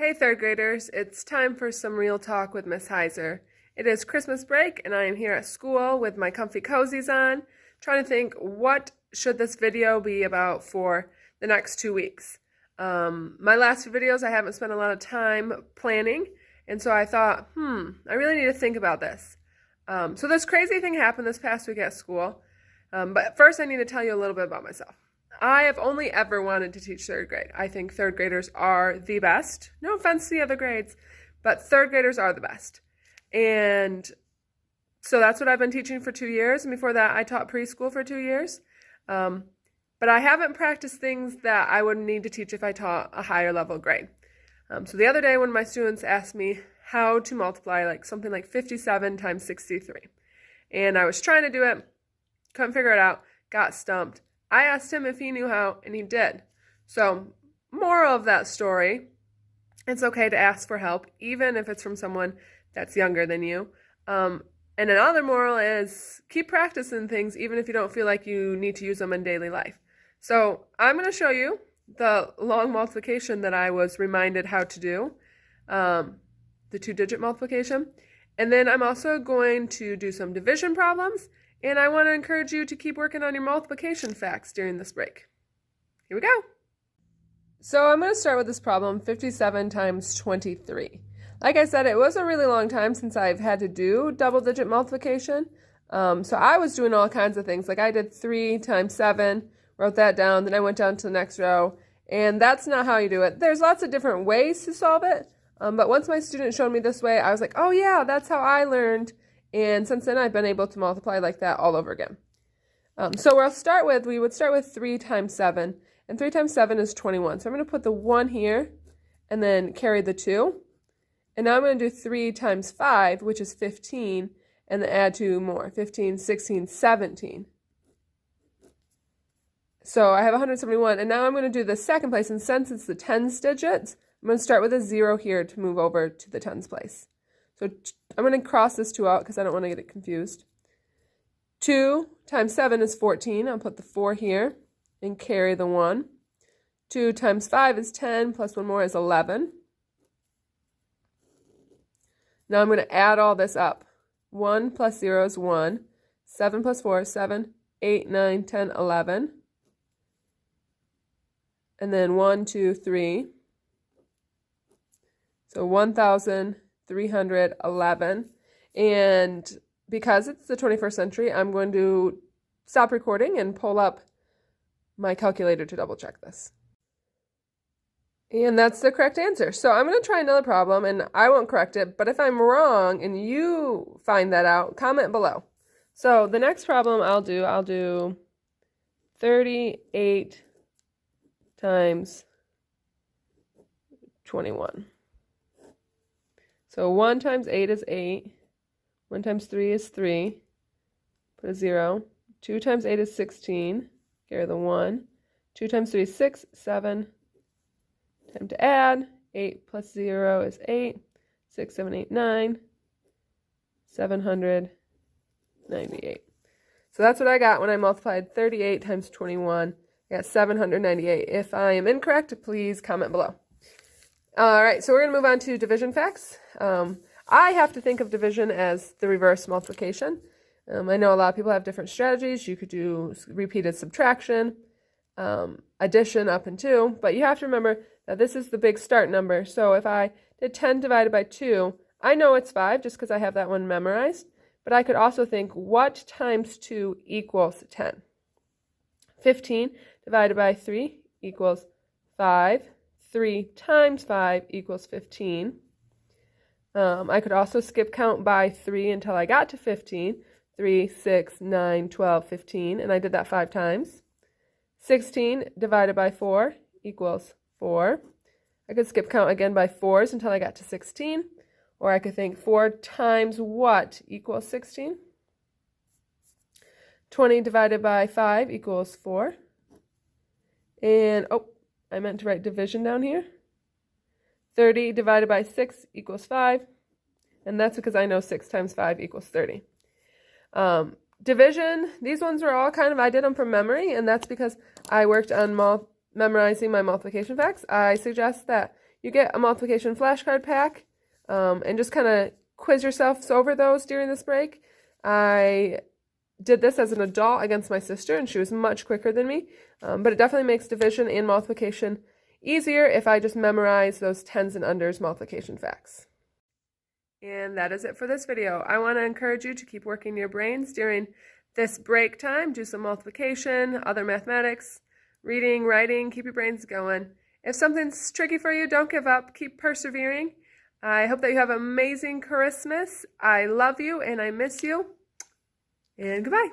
Hey third graders, it's time for some real talk with Miss Huyser. It is Christmas break and I am here at school with my comfy cozies on, trying to think what should this video be about for the next 2 weeks. My last few videos I haven't spent a lot of time planning, and so I thought, I really need to think about this. So this crazy thing happened this past week at school, but first I need to tell you a little bit about myself. I have only ever wanted to teach third grade. I think third graders are the best. No offense to the other grades, but third graders are the best. And so that's what I've been teaching for 2 years. And before that, I taught preschool for 2 years. But I haven't practiced things that I would need to teach if I taught a higher level grade. So the other day when my students asked me how to multiply something like 57 times 63. And I was trying to do it, couldn't figure it out, got stumped. I asked him if he knew how, and he did. So, moral of that story, it's okay to ask for help, even if it's from someone that's younger than you. And another moral is keep practicing things, even if you don't feel like you need to use them in daily life. So, I'm going to show you the long multiplication that I was reminded how to do, the 2-digit multiplication. And then I'm also going to do some division problems. And I want to encourage you to keep working on your multiplication facts during this break. Here we go. So I'm going to start with this problem, 57 times 23. Like I said, it was a really long time since I've had to do double-digit multiplication. So I was doing all kinds of things. Like I did 3 times 7, wrote that down, then I went down to the next row. And that's not how you do it. There's lots of different ways to solve it. But once my student showed me this way, I was like, oh yeah, that's how I learned. And since then, I've been able to multiply like that all over again. So we would start with 3 times 7. And 3 times 7 is 21. So I'm going to put the 1 here and then carry the 2. And now I'm going to do 3 times 5, which is 15, and then add 2 more, 15, 16, 17. So I have 171. And now I'm going to do the second place. And since it's the tens digits, I'm going to start with a 0 here to move over to the tens place. So I'm going to cross this 2 out because I don't want to get it confused. 2 times 7 is 14. I'll put the 4 here and carry the 1. 2 times 5 is 10, plus 1 more is 11. Now I'm going to add all this up. 1 plus 0 is 1. 7 plus 4 is 7. 8, 9, 10, 11. And then 1, 2, 3. So 1,311. And because it's the 21st century, I'm going to stop recording and pull up my calculator to double check this. And that's the correct answer. So I'm going to try another problem and I won't correct it, but if I'm wrong and you find that out, comment below. So the next problem I'll do 38 times 21. So 1 times 8 is 8. 1 times 3 is 3. Put a 0. 2 times 8 is 16. Carry the 1. 2 times 3 is 6, 7. Time to add. 8 plus 0 is 8. 6, 7, 8, 9. 798. So that's what I got when I multiplied 38 times 21. I got 798. If I am incorrect, please comment below. All right, so we're going to move on to division facts. I have to think of division as the reverse multiplication. I know a lot of people have different strategies. You could do repeated subtraction, addition up and 2, but you have to remember that this is the big start number. So if I did 10 divided by 2, I know it's 5 just because I have that one memorized, but I could also think what times 2 equals 10. 15 divided by 3 equals 5. 3 times 5 equals 15. I could also skip count by 3 until I got to 15. 3, 6, 9, 12, 15, and I did that 5 times. 16 divided by 4 equals 4. I could skip count again by 4s until I got to 16. Or I could think 4 times what equals 16? 20 divided by 5 equals 4. And, I meant to write division down here. 30 divided by 6 equals 5. And that's because I know 6 times 5 equals 30. Division, these ones are all I did them from memory, and that's because I worked on memorizing my multiplication facts. I suggest that you get a multiplication flashcard pack and just kind of quiz yourselves over those during this break. I did this as an adult against my sister, and she was much quicker than me, but it definitely makes division and multiplication easier if I just memorize those tens and unders multiplication facts. And that is it for this video. I want to encourage you to keep working your brains during this break time. Do some multiplication, other mathematics, reading, writing, keep your brains going. If something's tricky for you, don't give up. Keep persevering. I hope that you have an amazing Christmas. I love you and I miss you. And goodbye.